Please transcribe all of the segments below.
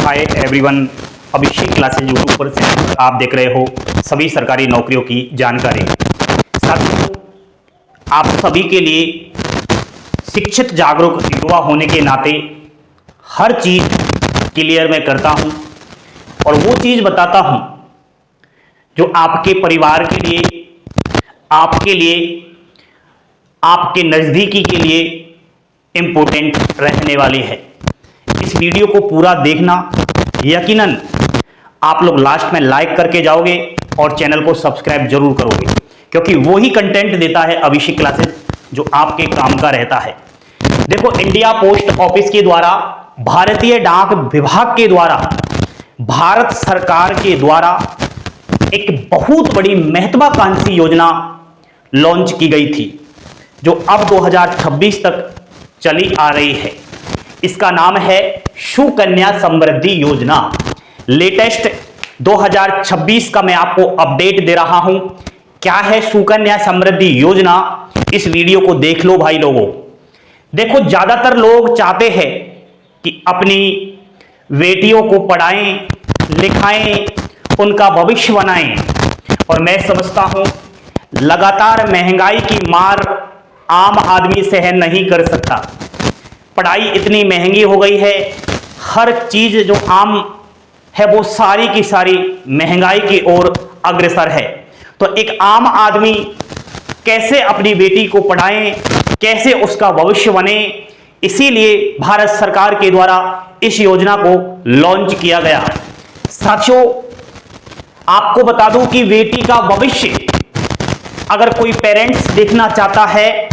Hi everyone, अभिषेक classes YouTube पर channel आप देख रहे हो सभी सरकारी नौकरियों की जानकारी। साथियों, आप सभी के लिए शिक्षित जागरूक युवा होने के नाते हर चीज़ क्लियर मैं करता हूं और वो चीज़ बताता हूं जो आपके परिवार के लिए, आपके नज़दीकी के लिए इम्पोर्टेंट रहने वाली है। इस वीडियो को पूरा देखना, यकीनन आप लोग लास्ट में लाइक करके जाओगे और चैनल को सब्सक्राइब जरूर करोगे, क्योंकि वही कंटेंट देता है अभिषेक क्लासेस जो आपके काम का रहता है। देखो, इंडिया पोस्ट ऑफिस के द्वारा, भारतीय डाक विभाग के द्वारा, भारत सरकार के द्वारा एक बहुत बड़ी महत्वाकांक्षी योजना लॉन्च की गई थी जो अब 2026 तक चली आ रही है। इसका नाम है सुकन्या समृद्धि योजना। लेटेस्ट 2026 का मैं आपको अपडेट दे रहा हूं। क्या है सुकन्या समृद्धि योजना, इस वीडियो को देख लो भाई लोगों। देखो, ज्यादातर लोग चाहते हैं कि अपनी बेटियों को पढ़ाएं, लिखाएं, उनका भविष्य बनाएं, और मैं समझता हूं लगातार महंगाई की मार आम आदमी सहन नहीं कर सकता। पढ़ाई इतनी महंगी हो गई है, हर चीज जो आम है वो सारी की सारी महंगाई की ओर अग्रसर है। तो एक आम आदमी कैसे अपनी बेटी को पढ़ाएं, कैसे उसका भविष्य बने, इसीलिए भारत सरकार के द्वारा इस योजना को लॉन्च किया गया। साथियों, आपको बता दूं कि बेटी का भविष्य अगर कोई पेरेंट्स देखना चाहता है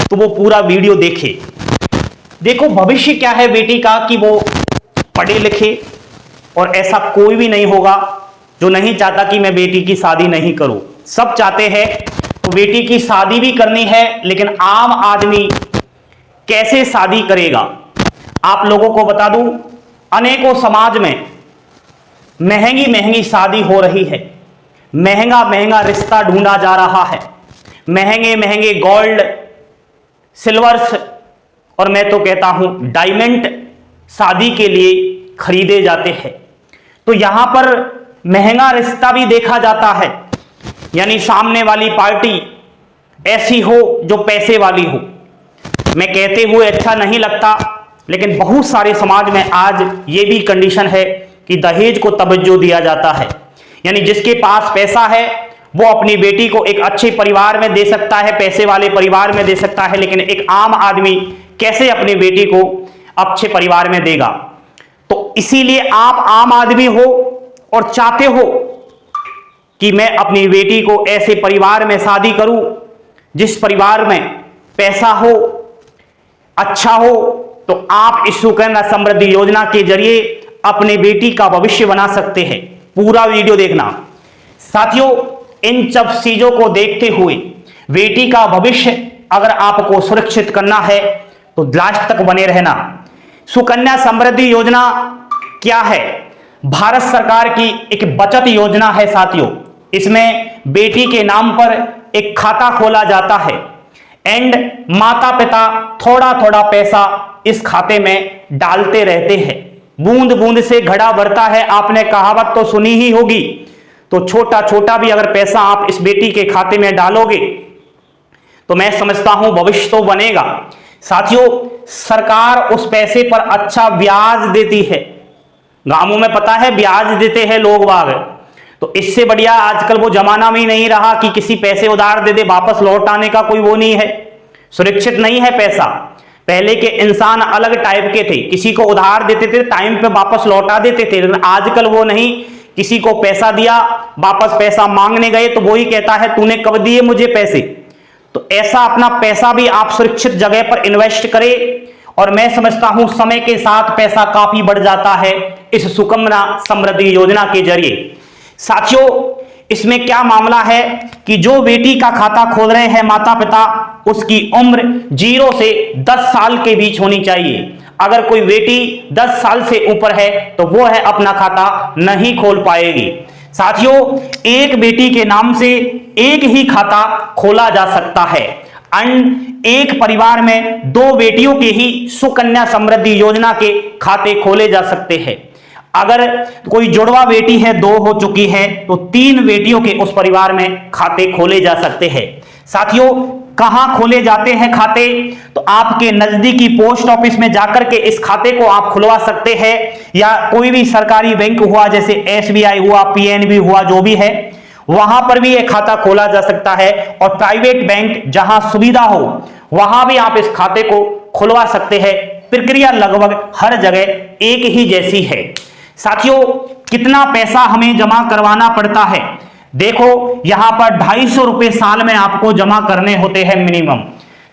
तो वो पूरा वीडियो देखे। देखो, भविष्य क्या है बेटी का कि वो पढ़े लिखे, और ऐसा कोई भी नहीं होगा जो नहीं चाहता कि मैं बेटी की शादी नहीं करूं। सब चाहते हैं, तो बेटी की शादी भी करनी है, लेकिन आम आदमी कैसे शादी करेगा। आप लोगों को बता दूं, अनेकों समाज में महंगी महंगी शादी हो रही है, महंगा महंगा रिश्ता ढूंढा जा रहा है, महंगे महंगे गोल्ड, सिल्वर्स और मैं तो कहता हूं डायमंड शादी के लिए खरीदे जाते हैं। तो यहां पर महंगा रिश्ता भी देखा जाता है, यानी सामने वाली पार्टी ऐसी हो जो पैसे वाली हो। मैं कहते हुए अच्छा नहीं लगता, लेकिन बहुत सारे समाज में आज ये भी कंडीशन है कि दहेज को तवज्जो दिया जाता है। यानी जिसके पास पैसा है वो अपनी बेटी को एक अच्छे परिवार में दे सकता है, पैसे वाले परिवार में दे सकता है, लेकिन एक आम आदमी कैसे अपनी बेटी को अच्छे परिवार में देगा। तो इसीलिए आप आम आदमी हो और चाहते हो कि मैं अपनी बेटी को ऐसे परिवार में शादी करूं जिस परिवार में पैसा हो, अच्छा हो, तो आप इस सुकन्या समृद्धि योजना के जरिए अपनी बेटी का भविष्य बना सकते हैं। पूरा वीडियो देखना। साथियों, इन सब चीजों को देखते हुए बेटी का भविष्य अगर आपको सुरक्षित करना है तो लास्ट तक बने रहना। सुकन्या समृद्धि योजना क्या है? भारत सरकार की एक बचत योजना है साथियों। इसमें बेटी के नाम पर एक खाता खोला जाता है एंड माता पिता थोड़ा थोड़ा पैसा इस खाते में डालते रहते हैं। बूंद बूंद से घड़ा भरता है, आपने कहावत तो सुनी ही होगी। तो छोटा छोटा भी अगर पैसा आप इस बेटी के खाते में डालोगे तो मैं समझता हूं भविष्य तो बनेगा। साथियों, सरकार उस पैसे पर अच्छा ब्याज देती है। गांवों में पता है ब्याज देते हैं लोग बाग। तो इससे बढ़िया आजकल वो जमाना में ही नहीं रहा कि किसी पैसे उधार दे दे, वापस लौट आने का कोई वो नहीं है, सुरक्षित नहीं है पैसा। पहले के इंसान अलग टाइप के थे, किसी को उधार देते थे, टाइम पे वापस लौटा देते थे, लेकिन आजकल वो नहीं। किसी को पैसा दिया, वापस पैसा मांगने गए तो वो ही कहता है तूने कब दिए मुझे पैसे। तो ऐसा अपना पैसा भी आप सुरक्षित जगह पर इन्वेस्ट करें, और मैं समझता हूं समय के साथ पैसा काफी बढ़ जाता है इस सुकन्या समृद्धि योजना के जरिए। साथियों, इसमें क्या मामला है कि जो बेटी का खाता खोल रहे हैं माता पिता, उसकी उम्र 0 से 10 साल के बीच होनी चाहिए। अगर कोई बेटी 10 साल से ऊपर है तो वो है अपना खाता नहीं खोल पाएगी। साथियों, एक बेटी के नाम से एक ही खाता खोला जा सकता है। एक परिवार में 2 बेटियों के ही सुकन्या समृद्धि योजना के खाते खोले जा सकते हैं। अगर कोई जुड़वा बेटी है, 2 हो चुकी है, तो 3 बेटियों के उस परिवार में खाते खोले जा सकते हैं। साथियों, कहां खोले जाते हैं खाते? तो आपके नजदीकी पोस्ट ऑफिस में जाकर के इस खाते को आप खुलवा सकते हैं, या कोई भी सरकारी बैंक हुआ, जैसे SBI हुआ, PNB हुआ, जो भी है वहां पर भी यह खाता खोला जा सकता है। और प्राइवेट बैंक जहां सुविधा हो वहां भी आप इस खाते को खुलवा सकते हैं। प्रक्रिया लगभग हर जगह एक ही जैसी है। साथियों, कितना पैसा हमें जमा करवाना पड़ता है? देखो, यहां पर 250 रुपए साल में आपको जमा करने होते हैं मिनिमम।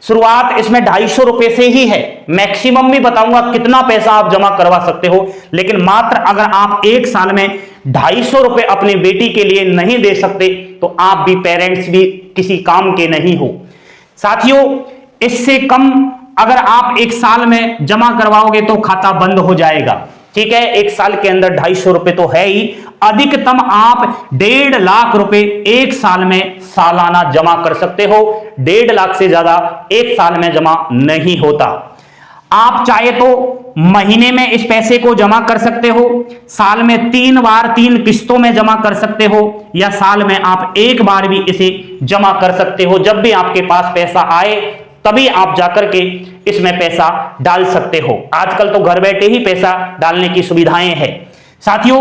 शुरुआत इसमें 250 रुपए से ही है, मैक्सिमम भी बताऊंगा कितना पैसा आप जमा करवा सकते हो, लेकिन मात्र अगर आप एक साल में 250 रुपए अपनी बेटी के लिए नहीं दे सकते तो आप भी, पेरेंट्स भी किसी काम के नहीं हो। साथियों, इससे कम अगर आप एक साल में जमा करवाओगे तो खाता बंद हो जाएगा। ठीक है, एक साल के अंदर 250 रुपए तो है ही, अधिकतम आप 1.5 लाख रुपए एक साल में सालाना जमा कर सकते हो। 1.5 लाख से ज्यादा एक साल में जमा नहीं होता। आप चाहे तो महीने में इस पैसे को जमा कर सकते हो, साल में 3 बार 3 किस्तों में जमा कर सकते हो, या साल में आप एक बार भी इसे जमा कर सकते हो। जब भी आपके पास पैसा आए तभी आप जाकर के इसमें पैसा डाल सकते हो। आजकल तो घर बैठे ही पैसा डालने की सुविधाएं हैं। साथियों,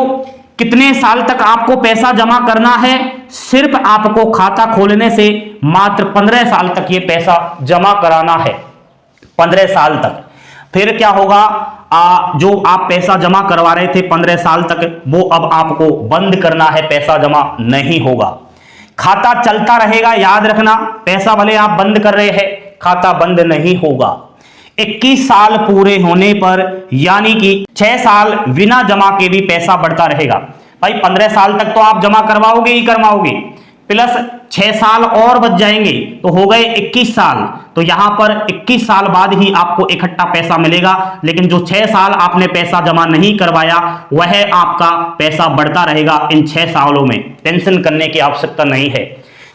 कितने साल तक आपको पैसा जमा करना है? सिर्फ आपको खाता खोलने से मात्र 15 साल तक ये पैसा जमा कराना है। 15 साल तक। फिर क्या होगा? जो आप पैसा जमा करवा रहे थे 15 साल तक, वो अब आपको बंद करना है, पैसा जमा नहीं होगा। खाता चलता रहेगा, याद रखना। पैसा भले आप बंद कर रहे हैं, खाता बंद नहीं होगा। 21 साल पूरे होने पर, यानी कि 6 साल बिना जमा के भी पैसा बढ़ता रहेगा। भाई 15 साल तक तो आप जमा करवाओगे ही करवाओगे, प्लस 6 साल और बच जाएंगे तो हो गए 21 साल। तो यहां पर 21 साल बाद ही आपको इकट्ठा पैसा मिलेगा, लेकिन जो 6 साल आपने पैसा जमा नहीं करवाया वह आपका पैसा बढ़ता रहेगा इन 6 सालों में। टेंशन करने की आवश्यकता नहीं है।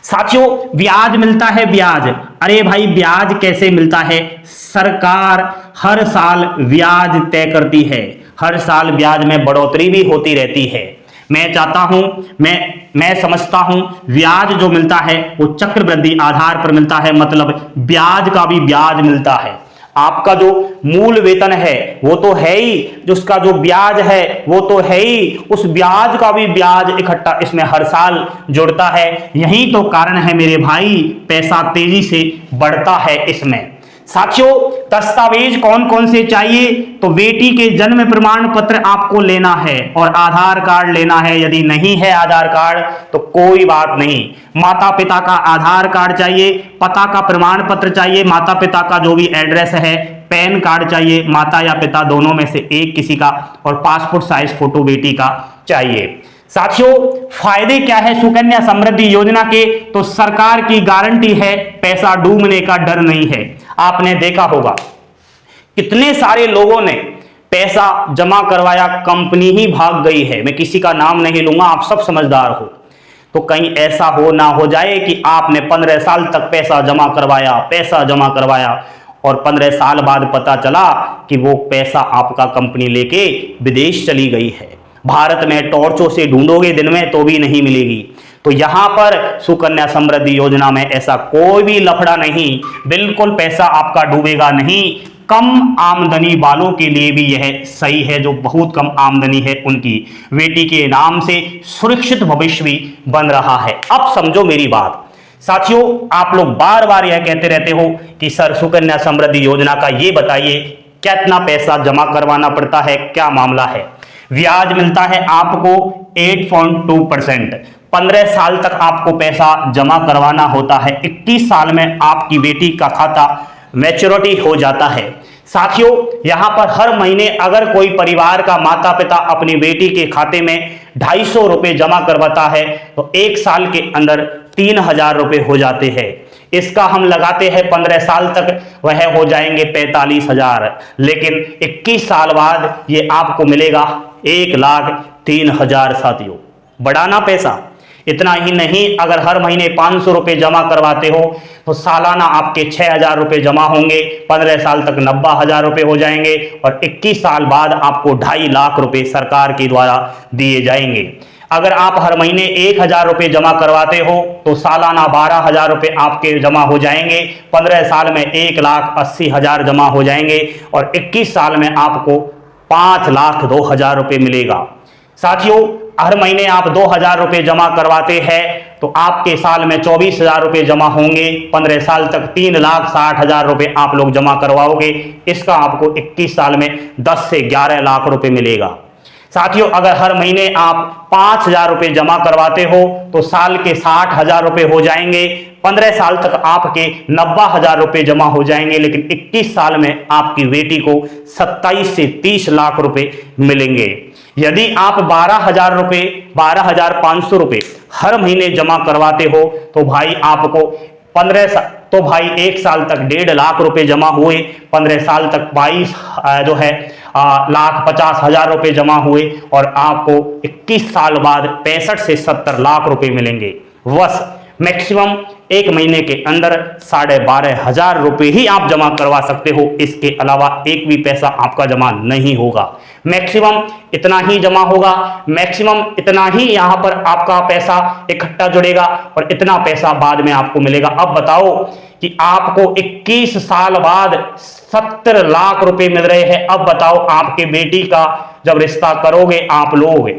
साथियों, ब्याज मिलता है, ब्याज। अरे भाई, ब्याज कैसे मिलता है? सरकार हर साल ब्याज तय करती है, हर साल ब्याज में बढ़ोतरी भी होती रहती है। मैं चाहता हूं, मैं समझता हूं ब्याज जो मिलता है वो चक्रवृद्धि आधार पर मिलता है, मतलब ब्याज का भी ब्याज मिलता है। आपका जो मूल वेतन है वो तो है ही, जो उसका जो ब्याज है वो तो है ही, उस ब्याज का भी ब्याज इकट्ठा इसमें हर साल जुड़ता है। यही तो कारण है मेरे भाई, पैसा तेजी से बढ़ता है इसमें। साथियों, दस्तावेज कौन कौन से चाहिए? तो बेटी के जन्म प्रमाण पत्र आपको लेना है और आधार कार्ड लेना है। यदि नहीं है आधार कार्ड तो कोई बात नहीं, माता पिता का आधार कार्ड चाहिए, पता का प्रमाण पत्र चाहिए, माता पिता का जो भी एड्रेस है, पैन कार्ड चाहिए, माता या पिता दोनों में से एक किसी का, और पासपोर्ट साइज फोटो बेटी का चाहिए। साथियों, फायदे क्या है सुकन्या समृद्धि योजना के? तो सरकार की गारंटी है, पैसा डूबने का डर नहीं है। आपने देखा होगा कितने सारे लोगों ने पैसा जमा करवाया, कंपनी ही भाग गई है। मैं किसी का नाम नहीं लूंगा, आप सब समझदार हो। तो कहीं ऐसा हो ना हो जाए कि आपने 15 साल तक पैसा जमा करवाया और 15 साल बाद पता चला कि वो पैसा आपका कंपनी लेके विदेश चली गई है। भारत में टॉर्चों से ढूंढोगे दिन में तो भी नहीं मिलेगी। तो यहां पर सुकन्या समृद्धि योजना में ऐसा कोई भी लफड़ा नहीं, बिल्कुल पैसा आपका डूबेगा नहीं। कम आमदनी वालों के लिए भी यह सही है, जो बहुत कम आमदनी है उनकी बेटी के नाम से सुरक्षित भविष्य भी बन रहा है। अब समझो मेरी बात। साथियों, आप लोग बार बार यह कहते रहते हो कि सर सुकन्या समृद्धि योजना का ये बताइए कितना पैसा जमा करवाना पड़ता है, क्या मामला है? ब्याज मिलता है आपको 8.2%। 15 साल तक आपको पैसा जमा करवाना होता है। 21 साल में आपकी बेटी का खाता मैच्योरिटी हो जाता है। साथियों, यहां पर हर महीने अगर कोई परिवार का माता पिता अपनी बेटी के खाते में 250 रुपए जमा करवाता है तो एक साल के अंदर 3000 रुपए हो जाते हैं। इसका हम लगाते हैं 15 साल तक, वह हो जाएंगे 45,000। लेकिन 21 साल बाद ये आपको मिलेगा 1,03,000। साथियों, बढ़ाना पैसा। इतना ही नहीं, अगर हर महीने 500 रुपए जमा करवाते हो तो सालाना आपके 6,000 रुपये जमा होंगे, 15 साल तक 90,000 रुपये हो जाएंगे और 21 साल बाद आपको 2.5 लाख रुपये सरकार के द्वारा दिए जाएंगे। अगर आप हर महीने 1,000 रुपये जमा करवाते हो तो सालाना 12,000 रुपये आपके जमा हो जाएंगे, 15 साल में 1,80,000 जमा हो जाएंगे और 21 साल में आपको 5,02,000 रुपये मिलेगा। साथियों, हर महीने आप 2,000 रुपये जमा करवाते हैं तो आपके साल में 24,000 रुपये जमा होंगे, 15 साल तक 3,60,000 रुपये आप लोग जमा करवाओगे। इसका आपको 21 साल में 10 से 11 लाख रुपये मिलेगा। साथियों, अगर हर महीने आप 5,000 रुपये जमा करवाते हो तो साल के 60,000 रुपये हो जाएंगे, 15 साल तक आपके 90,000 रुपये जमा हो जाएंगे, लेकिन 21 साल में आपकी बेटी को 27 से 30 लाख रुपये मिलेंगे। यदि आप 12,000 रुपये 12,500 रुपये हर महीने जमा करवाते हो तो भाई आपको 15 साल तो भाई 1 साल तक 1.5 लाख रुपए जमा हुए, 15 साल तक 22 1,50,000 रुपए जमा हुए और आपको 21 साल बाद 65 से 70 लाख रुपए मिलेंगे। बस मैक्सिमम 1 महीने के अंदर 12,500 रुपये ही आप जमा करवा सकते हो, इसके अलावा एक भी पैसा आपका जमा नहीं होगा। मैक्सिमम इतना ही जमा होगा, मैक्सिमम इतना ही यहाँ पर आपका पैसा इकट्ठा जुड़ेगा और इतना पैसा बाद में आपको मिलेगा। अब बताओ कि आपको 21 साल बाद 70 लाख रुपए मिल रहे हैं। अब बताओ, आपके बेटी का जब रिश्ता करोगे आप लोग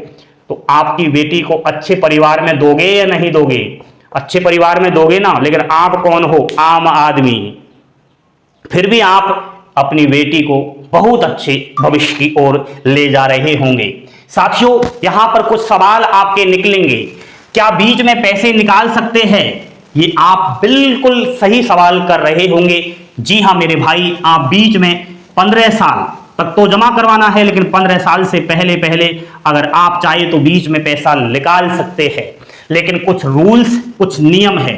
तो आपकी बेटी को अच्छे परिवार में दोगे या नहीं दोगे? अच्छे परिवार में दोगे ना, लेकिन आप कौन हो? आम आदमी। फिर भी आप अपनी बेटी को बहुत अच्छे भविष्य की ओर ले जा रहे होंगे। साथियों, यहां पर कुछ सवाल आपके निकलेंगे। क्या बीच में पैसे निकाल सकते हैं? ये आप बिल्कुल सही सवाल कर रहे होंगे। जी हां मेरे भाई, आप बीच में 15 साल तक तो जमा करवाना है, लेकिन 15 साल से पहले पहले अगर आप चाहे तो बीच में पैसा निकाल सकते हैं, लेकिन कुछ रूल्स, कुछ नियम है।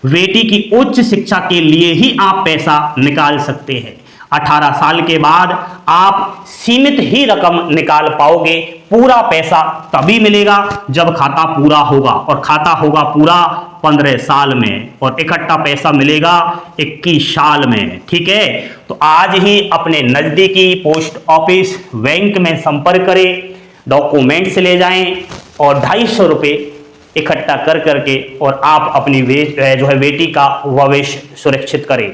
बेटी की उच्च शिक्षा के लिए ही आप पैसा निकाल सकते हैं। 18 साल के बाद आप सीमित ही रकम निकाल पाओगे। पूरा पैसा तभी मिलेगा जब खाता पूरा होगा, और खाता होगा पूरा 15 साल में, और इकट्ठा पैसा मिलेगा 21 साल में। ठीक है, तो आज ही अपने नजदीकी पोस्ट ऑफिस, बैंक में संपर्क करें, डॉक्यूमेंट्स ले जाएं और 250 रुपये इकट्ठा कर करके और आप अपनी बेटी का भविष्य सुरक्षित करें।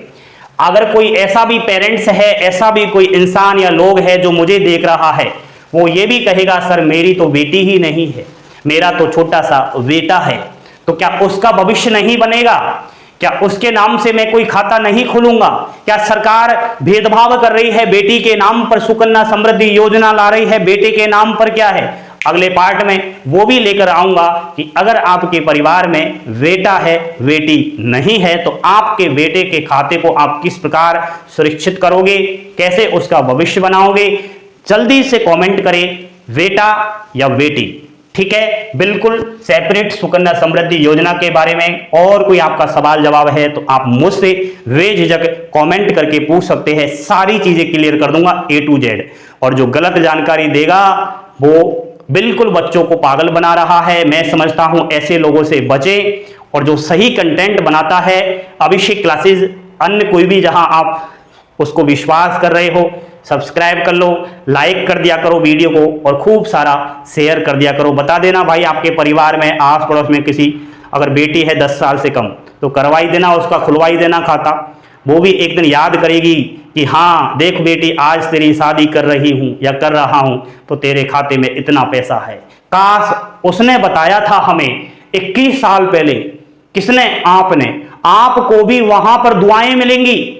अगर कोई ऐसा भी पेरेंट्स है, ऐसा भी कोई इंसान या लोग है जो मुझे देख रहा है, वो ये भी कहेगा सर मेरी तो बेटी ही नहीं है, मेरा तो छोटा सा बेटा है, तो क्या उसका भविष्य नहीं बनेगा? क्या उसके नाम से मैं कोई खाता नहीं खोलूंगा? क्या सरकार भेदभाव कर रही है? बेटी के नाम पर सुकन्या समृद्धि योजना ला रही है, बेटे के नाम पर क्या है? अगले पार्ट में वो भी लेकर आऊंगा कि अगर आपके परिवार में बेटा है, बेटी नहीं है, तो आपके बेटे के खाते को आप किस प्रकार सुरक्षित करोगे, कैसे उसका भविष्य बनाओगे? जल्दी से कमेंट करें, बेटा या बेटी। ठीक है, बिल्कुल सेपरेट सुकन्या समृद्धि योजना के बारे में और कोई आपका सवाल जवाब है तो आप मुझसे बेझिझक कमेंट करके पूछ सकते हैं। सारी चीजें क्लियर कर दूंगा A to Z। और जो गलत जानकारी देगा वो बिल्कुल बच्चों को पागल बना रहा है। मैं समझता हूं ऐसे लोगों से बचें, और जो सही कंटेंट बनाता है, अभिषेक क्लासेस, अन्य कोई भी जहां आप उसको विश्वास कर रहे हो, सब्सक्राइब कर लो, लाइक कर दिया करो वीडियो को और खूब सारा शेयर कर दिया करो। बता देना भाई आपके परिवार में, आस पड़ोस में किसी अगर बेटी है 10 साल से कम तो करवाई देना, उसका खुलवाई देना खाता। वो भी एक दिन याद करेगी कि हाँ देख बेटी, आज तेरी शादी कर रही हूं या कर रहा हूं तो तेरे खाते में इतना पैसा है। काश उसने बताया था हमें 21 साल पहले। किसने? आपने। आपको भी वहां पर दुआएं मिलेंगी।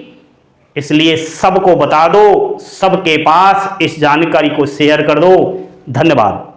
इसलिए सबको बता दो, सबके पास इस जानकारी को शेयर कर दो। धन्यवाद।